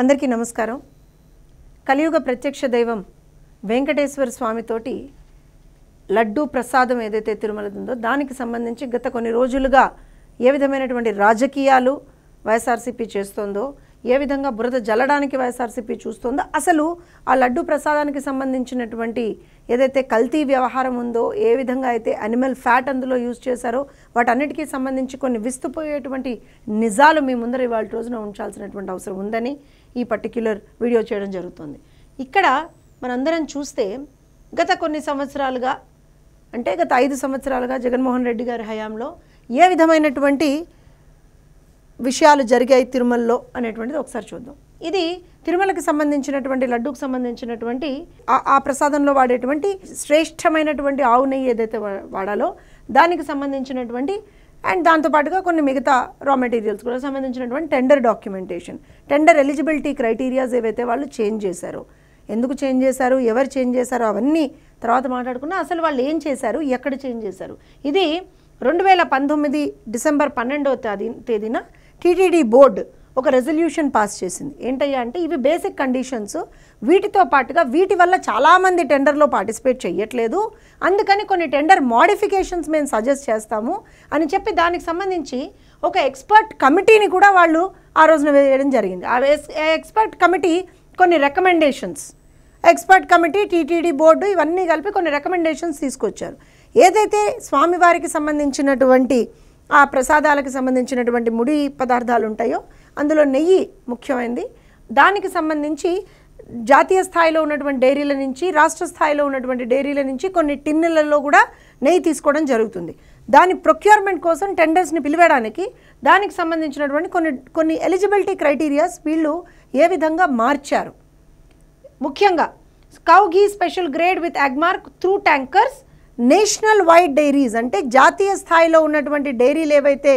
అందరికీ నమస్కారం. కలియుగ ప్రత్యక్ష దైవం వెంకటేశ్వర స్వామితోటి లడ్డూ ప్రసాదం ఏదైతే తిరుమల ఉందో దానికి సంబంధించి గత కొన్ని రోజులుగా ఏ విధమైనటువంటి రాజకీయాలు వైఎస్ఆర్సీపీ చేస్తుందో, ఏ విధంగా బురద జల్లడానికి వైఎస్ఆర్సీపీ చూస్తుందో, అసలు ఆ లడ్డూ ప్రసాదానికి సంబంధించినటువంటి ఏదైతే కల్తీ వ్యవహారం ఉందో, ఏ విధంగా అయితే అనిమల్ ఫ్యాట్ అందులో యూజ్ చేశారో వాటన్నిటికీ సంబంధించి కొన్ని విస్తుపోయేటువంటి నిజాలు మీ ముందర ఇవాళ రోజున ఉంచాల్సినటువంటి అవసరం ఉందని ఈ పర్టిక్యులర్ వీడియో చేయడం జరుగుతుంది. ఇక్కడ మనందరం చూస్తే గత కొన్ని సంవత్సరాలుగా, అంటే గత 5 సంవత్సరాలుగా జగన్మోహన్ రెడ్డి గారి హయాంలో ఏ విధమైనటువంటి విషయాలు జరిగాయి తిరుమలలో అనేటువంటిది ఒకసారి చూద్దాం. ఇది తిరుమలకి సంబంధించినటువంటి లడ్డూకు సంబంధించినటువంటి ఆ ప్రసాదంలో వాడేటువంటి శ్రేష్టమైనటువంటి ఆవు నెయ్యి ఏదైతే వాడాలో దానికి సంబంధించినటువంటి అండ్ దాంతోపాటుగా కొన్ని మిగతా రా మెటీరియల్స్ కూడా సంబంధించినటువంటి tender documentation, tender eligibility criterias ఏవైతే వాళ్ళు చేంజ్ చేశారో, ఎందుకు చేంజ్ చేశారు, ఎవరు చేంజ్ చేశారో అవన్నీ తర్వాత మాట్లాడుకున్నా. అసలు వాళ్ళు ఏం చేశారు, ఎక్కడ చేంజ్ చేశారు, ఇది 2019 డిసెంబర్ 12వ తేదీన టీటీడీ బోర్డు ఒక రెజల్యూషన్ పాస్ చేసింది. ఏంటయ్యా అంటే ఇవి బేసిక్ కండిషన్స్, వీటితో పాటుగా వీటి వల్ల చాలామంది టెండర్లో పార్టిసిపేట్ చేయట్లేదు, అందుకని కొన్ని టెండర్ మోడిఫికేషన్స్ మేము సజెస్ట్ చేస్తాము అని చెప్పి దానికి సంబంధించి ఒక ఎక్స్పర్ట్ కమిటీని కూడా వాళ్ళు ఆ రోజున వేయడం జరిగింది. ఆ ఎక్స్పర్ట్ కమిటీ కొన్ని recommendations, expert committee, TTD board ఇవన్నీ కలిపి కొన్ని రికమెండేషన్స్ తీసుకొచ్చారు. ఏదైతే స్వామివారికి సంబంధించినటువంటి ఆ ప్రసాదాలకు సంబంధించినటువంటి ముడి పదార్థాలు ఉంటాయో అందులో నెయ్యి ముఖ్యమైనది. దానికి సంబంధించి జాతీయ స్థాయిలో ఉన్నటువంటి డైరీల నుంచి, రాష్ట్ర స్థాయిలో ఉన్నటువంటి డైరీల నుంచి కొన్ని టిన్నులలో కూడా నెయ్యి తీసుకోవడం జరుగుతుంది. దాని ప్రొక్యూర్మెంట్ కోసం టెండర్స్ని పిలివేయడానికి దానికి సంబంధించినటువంటి కొన్ని ఎలిజిబిలిటీ క్రైటీరియాస్ వీళ్ళు ఏ విధంగా మార్చారు. ముఖ్యంగా cow ghee special grade with Agmark through tankers, national wide diaries అంటే జాతీయ స్థాయిలో ఉన్నటువంటి డైరీలు ఏవైతే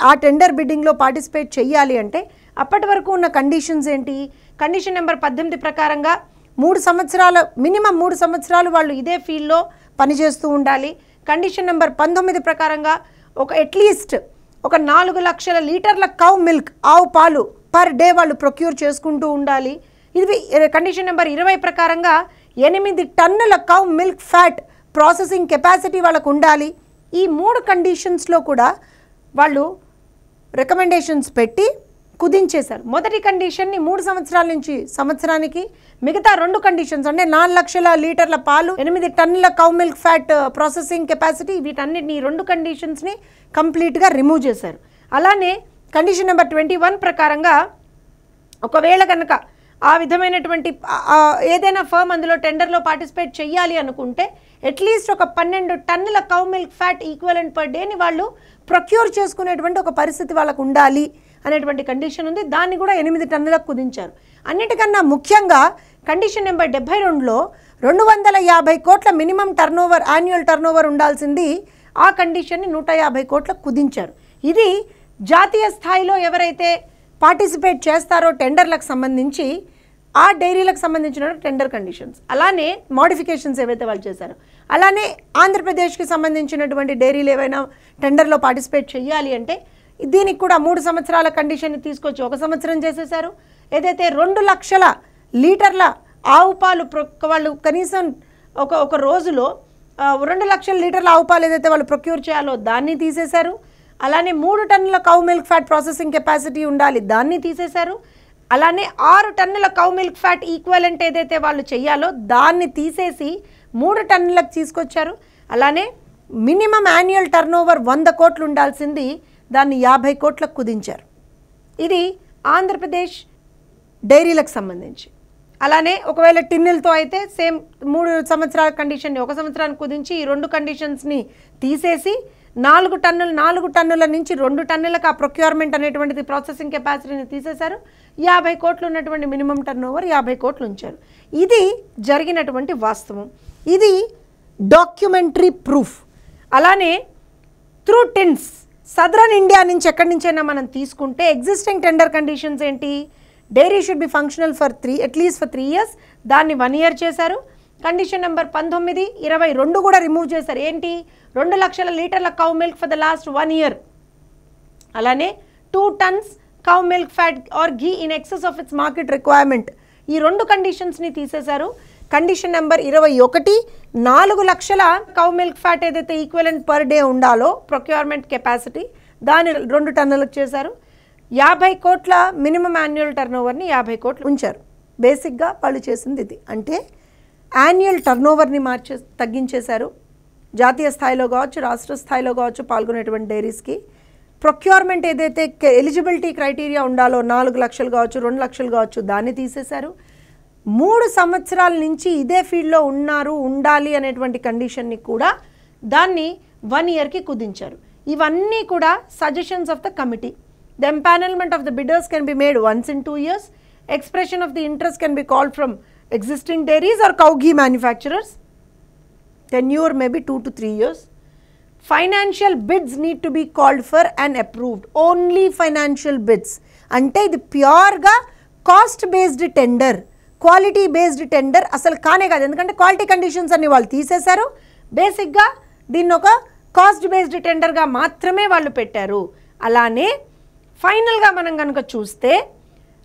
ఆ టెండర్ బిడ్డింగ్లో పార్టిసిపేట్ చేయాలి అంటే అప్పటి వరకు ఉన్న కండిషన్స్ ఏంటి, కండిషన్ నెంబర్ 18 ప్రకారంగా 3 సంవత్సరాలు, మినిమం 3 సంవత్సరాలు వాళ్ళు ఇదే ఫీల్డ్లో పనిచేస్తూ ఉండాలి. కండిషన్ నెంబర్ 19 ప్రకారంగా అట్లీస్ట్ ఒక 4 లక్షల లీటర్ల కౌ మిల్క్, ఆవు పాలు పర్ డే వాళ్ళు ప్రొక్యూర్ చేసుకుంటూ ఉండాలి. ఇది కండిషన్ నెంబర్ 20 ప్రకారంగా 8 టన్నుల cow milk fat processing capacity వాళ్ళకు ఉండాలి. ఈ 3 కండిషన్స్లో కూడా వాళ్ళు రికమెండేషన్స్ పెట్టి కుదించేశారు. మొదటి కండిషన్ని 3 సంవత్సరాల నుంచి సంవత్సరానికి, మిగతా 2 కండిషన్స్ అంటే 4 లక్షల లీటర్ల పాలు, 8 టన్నుల cow milk fat processing capacity, వీటన్నిటిని 2 కండిషన్స్ని కంప్లీట్గా రిమూవ్ చేశారు. అలానే కండిషన్ నెంబర్ 21 ప్రకారంగా ఒకవేళ కనుక ఆ విధమైనటువంటి ఏదైనా ఫర్మ్ అందులో టెండర్లో పార్టిసిపేట్ చేయాలి అనుకుంటే అట్లీస్ట్ ఒక 12 టన్నుల cow milk fat equivalent per డేని వాళ్ళు ప్రొక్యూర్ చేసుకునేటువంటి ఒక పరిస్థితి వాళ్ళకు ఉండాలి అనేటువంటి కండిషన్ ఉంది. దాన్ని కూడా 8 టన్నులకు కుదించారు. అన్నిటికన్నా ముఖ్యంగా కండిషన్ నెంబర్ 72లో 250 కోట్ల మినిమం టర్నోవర్, యాన్యువల్ టర్నోవర్ ఉండాల్సింది ఆ కండిషన్ని 150 కోట్లకు కుదించారు. ఇది జాతీయ స్థాయిలో ఎవరైతే పార్టిసిపేట్ చేస్తారో టెండర్లకు సంబంధించి ఆ డైరీలకు సంబంధించిన టెండర్ కండిషన్స్, అలానే మోడిఫికేషన్స్ ఏవైతే వాళ్ళు చేశారో, అలానే ఆంధ్రప్రదేశ్కి సంబంధించినటువంటి డైరీలు ఏవైనా టెండర్లో పార్టిసిపేట్ చేయాలి అంటే దీనికి కూడా 3 సంవత్సరాల కండిషన్ని తీసుకొచ్చి 1 సంవత్సరం చేసేశారు. ఏదైతే 2 లక్షల లీటర్ల ఆవు పాలు వాళ్ళు కనీసం ఒక రోజులో 2 లక్షల లీటర్ల ఆవు పాలు ఏదైతే వాళ్ళు ప్రొక్యూర్ చేయాలో దాన్ని తీసేశారు. అలానే 3 టన్నుల cow milk fat processing capacity ఉండాలి, దాన్ని తీసేశారు. అలానే 6 టన్నుల కౌ మిల్క్ ఫ్యాట్ ఈక్వలెంట్ ఏదైతే వాళ్ళు చేయాలో దాన్ని తీసేసి 3 టన్నులకు తీసుకొచ్చారు. అలానే మినిమం యాన్యువల్ టర్నోవర్ 100 కోట్లు ఉండాల్సింది దాన్ని 50 కోట్లకు కుదించారు. ఇది ఆంధ్రప్రదేశ్ డైరీలకు సంబంధించి. అలానే ఒకవేళ టిన్నులతో అయితే సేమ్ 3 సంవత్సరాల కండిషన్ని 1 సంవత్సరానికి కుదించి ఈ 2 కండిషన్స్ని తీసేసి 4 టన్నుల నుంచి 2 టన్నులకు ఆ ప్రొక్యూర్మెంట్ అనేటువంటిది ప్రాసెసింగ్ కెపాసిటీని తీసేశారు. 50 కోట్లు ఉన్నటువంటి మినిమం టర్న్ ఓవర్ 50 కోట్లు ఉంచారు. ఇది జరిగినటువంటి వాస్తవం. ఇది డాక్యుమెంటరీ ప్రూఫ్. అలానే త్రూ టిన్స్ సదరన్ ఇండియా నుంచి ఎక్కడి నుంచైనా మనం తీసుకుంటే ఎగ్జిస్టింగ్ టెండర్ కండిషన్స్ ఏంటి, dairy should be functional for at least for 3 years, దాన్ని 1 year చేశారు. కండిషన్ నెంబర్ 19, 22 కూడా రిమూవ్ చేశారు. ఏంటి, 2 లక్షల లీటర్ల cow milk for the last 1 year. అలానే 2 tons cow milk fat or ghee in excess of its market requirement. ఈ రెండు కండిషన్స్ని తీసేశారు. కండిషన్ నెంబర్ 21, 4 లక్షల కౌ మిల్క్ ఫ్యాట్ ఏదైతే ఈక్వలెంట్ పర్ డే ఉండాలో ప్రొక్యూర్మెంట్ కెపాసిటీ దాన్ని 2 టన్నులకు చేశారు. 50 కోట్ల మినిమం యాన్యువల్ టర్నోవర్ని 50 కోట్లు ఉంచారు. బేసిక్గా వాళ్ళు చేసింది ఇది. అంటే యాన్యువల్ టర్నోవర్ని తగ్గించేశారు. జాతీయ స్థాయిలో కావచ్చు, రాష్ట్ర స్థాయిలో కావచ్చు పాల్గొనేటువంటి డైరీస్కి ప్రొక్యూర్మెంట్ ఏదైతే ఎలిజిబిలిటీ క్రైటీరియా ఉండాలో 4 లక్షలు కావచ్చు, 2 లక్షలు కావచ్చు, దాన్ని తీసేశారు. 3 సంవత్సరాల నుంచి ఇదే ఫీల్డ్లో ఉండాలి అనేటువంటి కండిషన్ని కూడా దాన్ని 1 ఇయర్కి కుదించారు. ఇవన్నీ కూడా suggestions of the committee. The empanelment of the bidders can be made once in 2 years. Expression of the interest can be called from existing dairies or cow ghee manufacturers. Tenure may be 2 to 3 years. Financial bids need to be called for and approved. Only financial bids. అంటే ఇది ప్యూర్గా cost based tender, quality based tender అసలు కానే కాదు. ఎందుకంటే quality conditions అన్ని వాళ్ళు తీసేశారు. బేసిక్గా దీన్ని ఒక కాస్ట్ బేస్డ్ టెండర్గా మాత్రమే వాళ్ళు పెట్టారు. అలానే ఫైనల్గా మనం కనుక చూస్తే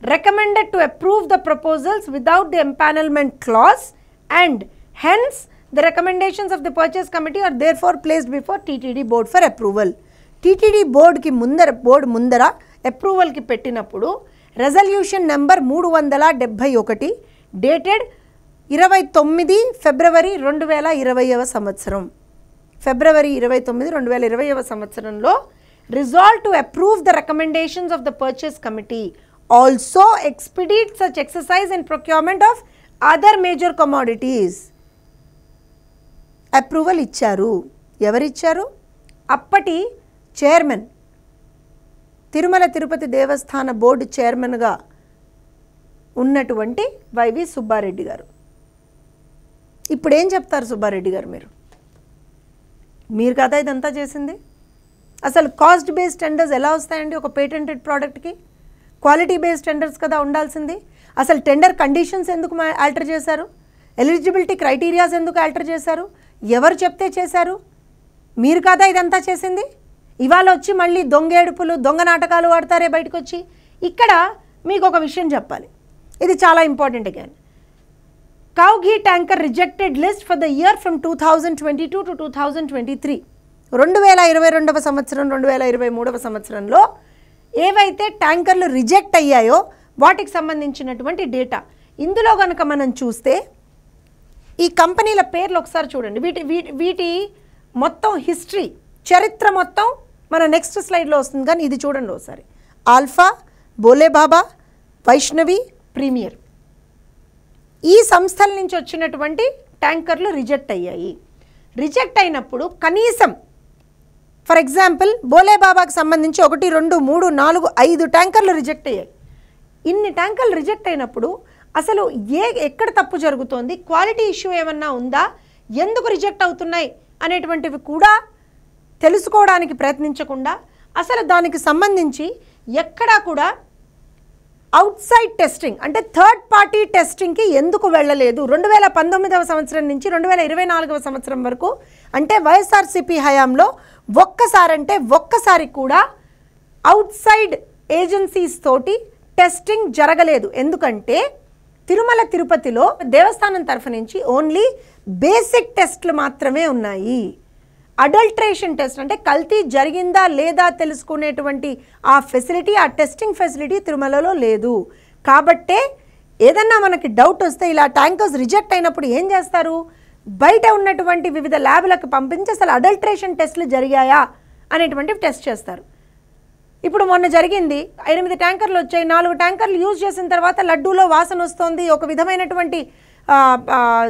recommended to approve the proposals without the empanelment clause, and hence the recommendations of the purchase committee are therefore placed before TTD board for approval. TTD board ki mundara approval ki pettinappudu resolution number 371 dated 29 February 2020 సంవత్సరం, February 29, 2020 సంవత్సరంలో resolved to approve the recommendations of the purchase committee. Also expedite such exercise in procurement of other major commodities. Approval ఇచ్చారు. ఎవరిచ్చారు? అప్పటి chairman, Tirumala Tirupati దేవస్థాన board చైర్మన్గా ఉన్నటువంటి YV Subbareddy గారు. ఇప్పుడు ఏం చెప్తారు సుబ్బారెడ్డి గారు? మీరు కదా ఇదంతా చేసింది. అసలు కాస్ట్ బేస్డ్ టెండర్స్ ఎలా వస్తాయండి ఒక పేటెంటెడ్ ప్రోడక్ట్కి? క్వాలిటీ బేస్డ్ టెండర్స్ కదా ఉండాల్సింది. అసలు టెండర్ కండిషన్స్ ఎందుకు ఆల్టర్ చేశారు? ఎలిజిబిలిటీ క్రైటీరియాస్ ఎందుకు ఆల్టర్ చేశారు? ఎవరు చెప్తే చేశారు? మీరు కదా ఇదంతా చేసింది. ఇవాళ వచ్చి మళ్ళీ దొంగేడుపులు, దొంగ నాటకాలు ఆడతారే బయటకు వచ్చి. ఇక్కడ మీకు ఒక విషయం చెప్పాలి, ఇది చాలా important. Again cow ghee tanker rejected list for the year from 2022 to 2023. 2022 సంవత్సరం 2023 సంవత్సరంలో ఏవైతే ట్యాంకర్లు రిజెక్ట్ అయ్యాయో వాటికి సంబంధించినటువంటి డేటా ఇందులో కనుక మనం చూస్తే ఈ కంపెనీల పేర్లు ఒకసారి చూడండి. వీటి మొత్తం హిస్టరీ, చరిత్ర మొత్తం మన నెక్స్ట్ స్లైడ్లో వస్తుంది, కానీ ఇది చూడండి ఒకసారి. ఆల్ఫా, బోలేబాబా, వైష్ణవి, ప్రీమియర్, ఈ సంస్థల నుంచి వచ్చినటువంటి ట్యాంకర్లు రిజెక్ట్ అయ్యాయి. రిజెక్ట్ అయినప్పుడు కనీసం ఫర్ ఎగ్జాంపుల్ బోలేబాబాకి సంబంధించి 1, 2, 3, 4, 5 ట్యాంకర్లు రిజెక్ట్ అయ్యాయి. ఇన్ని ట్యాంకర్లు రిజెక్ట్ అయినప్పుడు అసలు ఎక్కడ తప్పు జరుగుతోంది, క్వాలిటీ ఇష్యూ ఏమన్నా ఉందా, ఎందుకు రిజెక్ట్ అవుతున్నాయి అనేటువంటివి కూడా తెలుసుకోవడానికి ప్రయత్నించకుండా అసలు దానికి సంబంధించి ఎక్కడా కూడా అవుట్ సైడ్ టెస్టింగ్ అంటే థర్డ్ పార్టీ టెస్టింగ్కి ఎందుకు వెళ్ళలేదు? 2019 సంవత్సరం నుంచి 2024 సంవత్సరం వరకు అంటే వైఎస్ఆర్సీపీ హయాంలో ఒక్కసారి కూడా అవుట్ సైడ్ ఏజెన్సీస్ తోటి టెస్టింగ్ జరగలేదు. ఎందుకంటే తిరుమల తిరుపతిలో దేవస్థానం తరఫు నుంచి ఓన్లీ బేసిక్ టెస్ట్లు మాత్రమే ఉన్నాయి. అడల్ట్రేషన్ టెస్ట్ అంటే కల్తీ జరిగిందా లేదా తెలుసుకునేటువంటి ఆ ఫెసిలిటీ, ఆ టెస్టింగ్ ఫెసిలిటీ తిరుమలలో లేదు. కాబట్టే ఏదన్నా మనకి డౌట్ వస్తే ఇలా ట్యాంకర్స్ రిజెక్ట్ అయినప్పుడు ఏం చేస్తారు? బయట ఉన్నటువంటి వివిధ ల్యాబ్లకు పంపించి అసలు అడల్ట్రేషన్ టెస్ట్లు జరిగాయా అనేటువంటివి టెస్ట్ చేస్తారు. ఇప్పుడు మొన్న జరిగింది, 8 ట్యాంకర్లు వచ్చాయి. 4 ట్యాంకర్లు యూజ్ చేసిన తర్వాత లడ్డూలో వాసన వస్తుంది, ఒక విధమైనటువంటి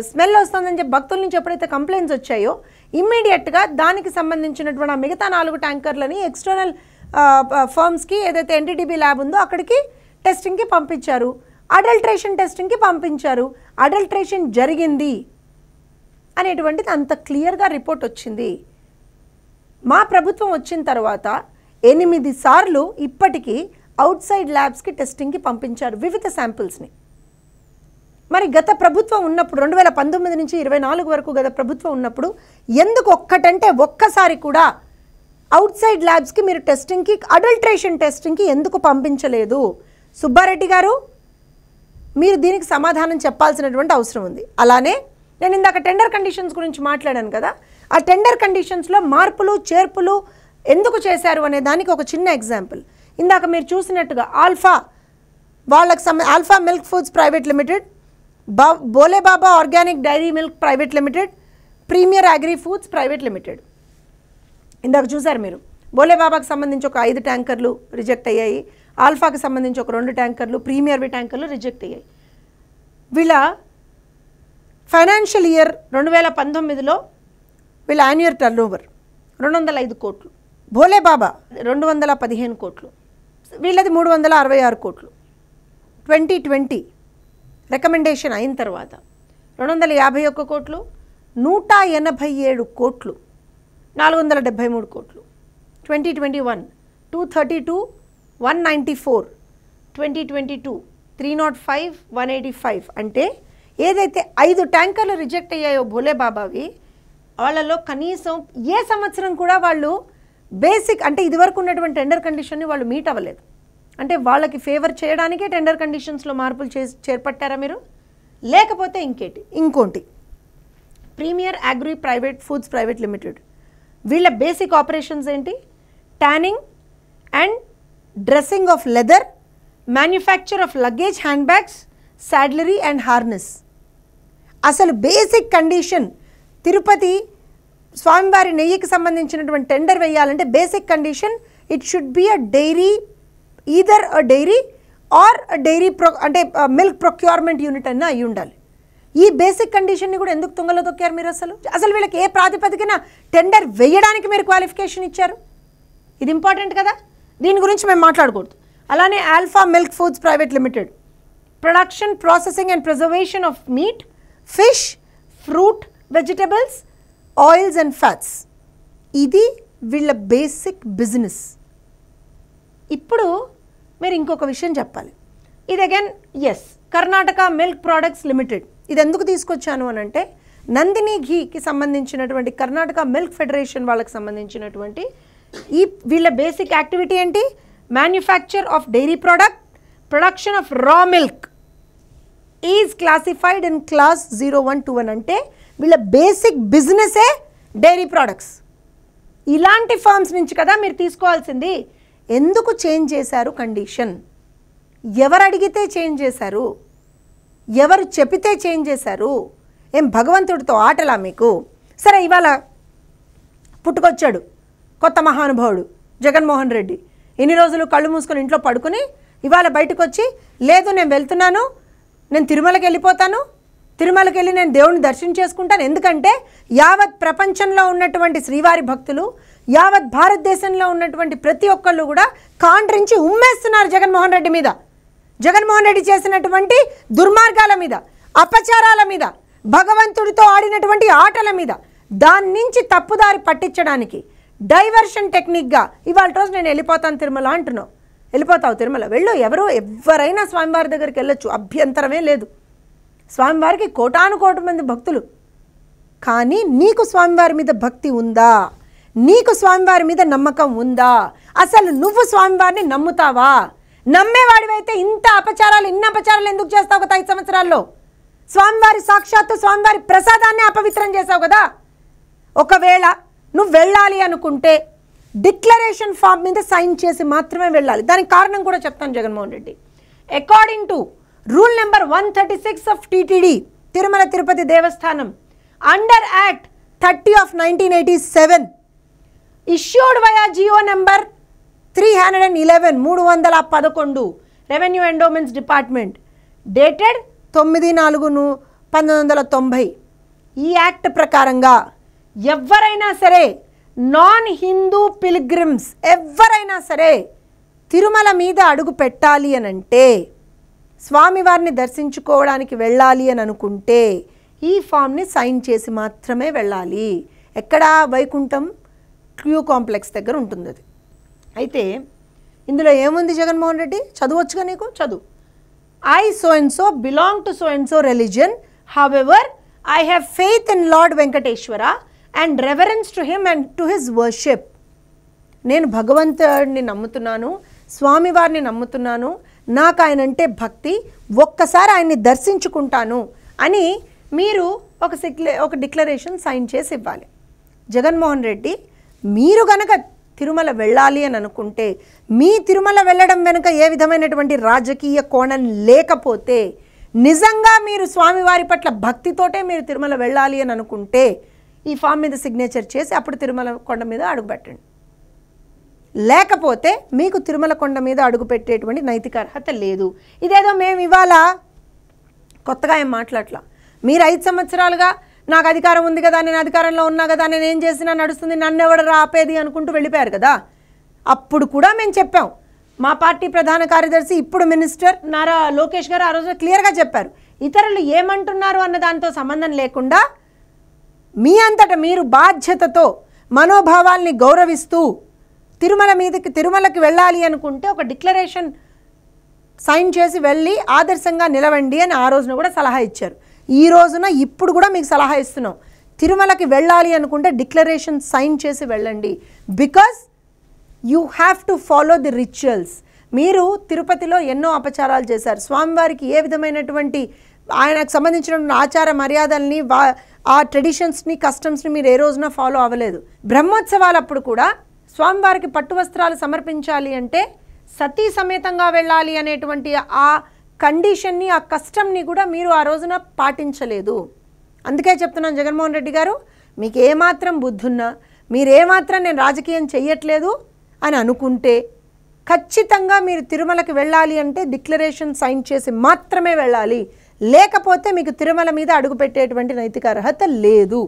స్మెల్ వస్తుందని చెప్పి భక్తుల నుంచి ఎప్పుడైతే కంప్లైంట్స్ వచ్చాయో ఇమ్మీడియట్గా దానికి సంబంధించినటువంటి మిగతా 4 ట్యాంకర్లని ఎక్స్టర్నల్ ఫర్మ్స్కి ఏదైతే ఎన్టీడీబీ ల్యాబ్ ఉందో అక్కడికి టెస్టింగ్కి పంపించారు, అడల్ట్రేషన్ టెస్టింగ్కి పంపించారు. అడల్ట్రేషన్ జరిగింది అనేటువంటిది అంత క్లియర్గా రిపోర్ట్ వచ్చింది. మా ప్రభుత్వం వచ్చిన తర్వాత 8 సార్లు ఇప్పటికీ అవుట్ సైడ్ ల్యాబ్స్కి టెస్టింగ్కి పంపించారు వివిధ శాంపిల్స్ని. మరి గత ప్రభుత్వం ఉన్నప్పుడు 2019 నుంచి 24 వరకు గత ప్రభుత్వం ఉన్నప్పుడు ఎందుకు ఒక్కసారి కూడా అవుట్ సైడ్ ల్యాబ్స్కి మీరు టెస్టింగ్కి, అడల్ట్రేషన్ టెస్టింగ్కి ఎందుకు పంపించలేదు? సుబ్బారెడ్డి గారు, మీరు దీనికి సమాధానం చెప్పాల్సినటువంటి అవసరం ఉంది. అలానే నేను ఇందాక టెండర్ కండిషన్స్ గురించి మాట్లాడాను కదా, ఆ టెండర్ కండిషన్స్లో మార్పులు చేర్పులు ఎందుకు చేశారు అనే దానికి ఒక చిన్న ఎగ్జాంపుల్. ఇందాక మీరు చూసినట్టుగా Alpha Alpha milk foods private limited, Bolebaba organic dairy milk private limited, premier agri foods private limited. ఇందాక చూసారు మీరు, బోలేబాబాకి సంబంధించి ఒక 5 ట్యాంకర్లు రిజెక్ట్ అయ్యాయి, ఆల్ఫాకి సంబంధించి ఒక 2 ట్యాంకర్లు, ప్రీమియర్వి ట్యాంకర్లు రిజెక్ట్ అయ్యాయి. వీళ్ళ ఫైనాన్షియల్ ఇయర్ 2019లో వీళ్ళ యాన్యువల్ టర్నోవర్ 205 కోట్లు, భోలేబాబా 215 కోట్లు, వీళ్ళది 366 కోట్లు. 2020 రికమెండేషన్ అయిన తర్వాత 251 కోట్లు, 187 కోట్లు, 473 కోట్లు. 2021 232, 194, 2022 305, 185. అంటే ఏదైతే 5 ట్యాంకర్లు రిజెక్ట్ అయ్యాయో భోలేబాబావి, వాళ్ళలో కనీసం ఏ సంవత్సరం కూడా వాళ్ళు బేసిక్ అంటే ఇదివరకు ఉన్నటువంటి టెండర్ కండిషన్ని వాళ్ళు మీట్ అవ్వలేదు. అంటే వాళ్ళకి ఫేవర్ చేయడానికే టెండర్ కండిషన్స్లో మార్పులు చేపట్టారా మీరు? లేకపోతే ఇంకోటి premier agri private foods private limited, వీళ్ళ బేసిక్ ఆపరేషన్స్ ఏంటి? Tanning and dressing of leather, manufacture of luggage hand bags, saddlery and harness. అసలు బేసిక్ కండిషన్ తిరుపతి స్వామివారి నెయ్యికి సంబంధించినటువంటి టెండర్ వేయాలంటే basic condition it should be a dairy, either a dairy or dairy అంటే milk procurement unit అన్న అయి ఉండాలి. ఈ బేసిక్ కండిషన్ని కూడా ఎందుకు తుంగలో తొక్కారు మీరు? అసలు వీళ్ళకి ఏ ప్రాతిపదికన టెండర్ వేయడానికి మీరు క్వాలిఫికేషన్ ఇచ్చారు? ఇది ఇంపార్టెంట్ కదా, దీని గురించి మేము మాట్లాడకూడదు. అలానే alpha milk foods private limited, production, processing and preservation of meat, fish, fruit, vegetables, oils and fats. ఇది వీళ్ళ బేసిక్ బిజినెస్. ఇప్పుడు మీరు ఇంకొక విషయం చెప్పాలి. ఇది again Karnataka milk products limited. ఇది ఎందుకు తీసుకొచ్చాను అని అంటే నందిని ఘీకి సంబంధించినటువంటి కర్ణాటక మిల్క్ ఫెడరేషన్ వాళ్ళకి సంబంధించినటువంటి వీళ్ళ బేసిక్ యాక్టివిటీ ఏంటి? Manufacture of dairy product, production of raw milk is classified in class 0121. అంటే వీళ్ళ బేసిక్ బిజినెసే డైరీ ప్రోడక్ట్స్. ఇలాంటి ఫర్మ్స్ నుంచి కదా మీరు తీసుకోవాల్సింది. ఎందుకు చేంజ్ చేశారు కండిషన్? ఎవరు అడిగితే చేంజ్ చేశారు? ఎవరు చెప్పితే చేంజ్ చేశారు? ఏం భగవంతుడితో ఆటలా మీకు? సరే, ఇవాళ పుట్టుకొచ్చాడు కొత్త మహానుభావుడు జగన్మోహన్ రెడ్డి. ఇన్ని రోజులు కళ్ళు మూసుకొని ఇంట్లో పడుకుని ఇవాళ బయటకు వచ్చి, లేదు నేను వెళ్తున్నాను, నేను తిరుమలకి వెళ్ళిపోతాను, తిరుమలకి వెళ్ళి నేను దేవుని దర్శనం చేసుకుంటాను. ఎందుకంటే యావత్ ప్రపంచంలో ఉన్నటువంటి శ్రీవారి భక్తులు, యావత్ భారతదేశంలో ఉన్నటువంటి ప్రతి ఒక్కళ్ళు కూడా కాండ్రించి ఉమ్మేస్తున్నారు జగన్మోహన్ రెడ్డి మీద. జగన్మోహన్ రెడ్డి చేసినటువంటి దుర్మార్గాల మీద, అపచారాల మీద, భగవంతుడితో ఆడినటువంటి ఆటల మీద, దాని నుంచి తప్పుదారి పట్టించడానికి డైవర్షన్ టెక్నిక్గా ఇవాళ రోజు నేను వెళ్ళిపోతాను తిరుమల అంటున్నావు. వెళ్ళిపోతావు తిరుమల, వెళ్ళు. ఎవరైనా స్వామివారి దగ్గరికి వెళ్ళొచ్చు, అభ్యంతరమే లేదు. స్వామివారికి కోటానుకోటి మంది భక్తులు. కానీ నీకు స్వామివారి మీద భక్తి ఉందా? నీకు స్వామివారి మీద నమ్మకం ఉందా? అసలు నువ్వు స్వామివారిని నమ్ముతావా? నమ్మేవాడివైతే ఇన్ని అపచారాలు ఎందుకు చేస్తావు గత 5 సంవత్సరాల్లో? స్వామివారి సాక్షాత్తు స్వామివారి ప్రసాదాన్ని అపవిత్రం చేసావు కదా. ఒకవేళ నువ్వు వెళ్ళాలి అనుకుంటే డిక్లరేషన్ ఫామ్ మీద సైన్ చేసి మాత్రమే వెళ్ళాలి. దానికి కారణం కూడా చెప్తాను Jaganmohan Reddy. According to rule number 136 of TTD, Tirumala Tirupati Devasthanam, under act 30 of 1987, issued via GO number 311, 311, revenue endowments department, dated 9/4/1990. ఈ యాక్ట్ ప్రకారంగా ఎవరైనా సరే నాన్ హిందూ పిల్గ్రిమ్స్ ఎవరైనా సరే తిరుమల మీద అడుగు పెట్టాలి అని అంటే, స్వామివారిని దర్శించుకోవడానికి వెళ్ళాలి అని అనుకుంటే ఈ ఫామ్ని సైన్ చేసి మాత్రమే వెళ్ళాలి. ఎక్కడ? వైకుంఠం క్యూ కాంప్లెక్స్ దగ్గర ఉంటుంది అది. అయితే ఇందులో ఏముంది జగన్మోహన్ రెడ్డి? చదవచ్చుగా నీకు, చదువు. I so and so belong to so and so religion, however I have faith in lord Venkateswara and reverence to him and to his worship. నేను భగవంతుడిని నమ్ముతున్నాను, స్వామివారిని నమ్ముతున్నాను, నాకు ఆయన అంటే భక్తి, ఒక్కసారి ఆయన్ని దర్శించుకుంటాను అని మీరు ఒక డిక్లరేషన్ సైన్ చేసి ఇవ్వాలి. జగన్మోహన్ రెడ్డి మీరు గనక తిరుమల వెళ్ళాలి అని అనుకుంటే, మీ తిరుమల వెళ్ళడం వెనుక ఏ విధమైనటువంటి రాజకీయ కోణం లేకపోతే, నిజంగా మీరు స్వామివారి పట్ల భక్తితోటే మీరు తిరుమల వెళ్ళాలి అని అనుకుంటే ఈ ఫామ్ మీద సిగ్నేచర్ చేసి అప్పుడు తిరుమల కొండ మీద అడుగుపెట్టండి. లేకపోతే మీకు తిరుమల కొండ మీద అడుగుపెట్టేటువంటి నైతిక అర్హత లేదు. ఇదేదో మేము ఇవాళ కొత్తగా ఏం మాట్లాడలా. మీరు 5 సంవత్సరాలుగా నాకు అధికారం ఉంది కదా, నేను అధికారంలో ఉన్నా కదా, నేను ఏం చేసినా నడుస్తుంది, నన్ను ఎవడు ఆపేది అనుకుంటూ వెళ్ళిపోయారు కదా. అప్పుడు కూడా మేము చెప్పాం. మా పార్టీ ప్రధాన కార్యదర్శి ఇప్పుడు మినిస్టర్ నారా లోకేష్ గారు ఆ రోజు క్లియర్గా చెప్పారు, ఇతరులు ఏమంటున్నారు అన్న దాంతో సంబంధం లేకుండా మీ అంతటా మీరు బాధ్యతతో మనోభావాల్ని గౌరవిస్తూ తిరుమలకి వెళ్ళాలి అనుకుంటే ఒక డిక్లరేషన్ సైన్ చేసి వెళ్ళి ఆదర్శంగా నిలవండి అని ఆ రోజున కూడా సలహా ఇచ్చారు. ఈ రోజున ఇప్పుడు కూడా మీకు సలహా ఇస్తున్నాం, తిరుమలకి వెళ్ళాలి అనుకుంటే డిక్లరేషన్ సైన్ చేసి వెళ్ళండి. Because you have to follow the rituals. మీరు తిరుపతిలో ఎన్నో అపచారాలు చేశారు. స్వామివారికి ఏ విధమైనటువంటి ఆయనకు సంబంధించిన ఆచార మర్యాదల్ని, ఆ ట్రెడిషన్స్ని, కస్టమ్స్ని మీరు ఏ రోజున ఫాలో అవ్వలేదు. బ్రహ్మోత్సవాలప్పుడు కూడా స్వామివారికి పట్టు వస్త్రాలు సమర్పించాలి అంటే సతీ సమేతంగా వెళ్ళాలి అనేటువంటి ఆ కండిషన్ని, ఆ కస్టమ్ని కూడా మీరు ఆ రోజున పాటించలేదు. అందుకే చెప్తున్నాను జగన్మోహన్ రెడ్డి గారు, మీకు ఏమాత్రం బుద్ధున్నా, మీరేమాత్రం నేను రాజకీయం చెయ్యట్లేదు అని అనుకుంటే ఖచ్చితంగా మీరు తిరుమలకి వెళ్ళాలి అంటే డిక్లరేషన్ సైన్ చేసి మాత్రమే వెళ్ళాలి. లేకపోతే మీకు తిరుమల మీద అడుగుపెట్టేటువంటి నైతిక అర్హత లేదు.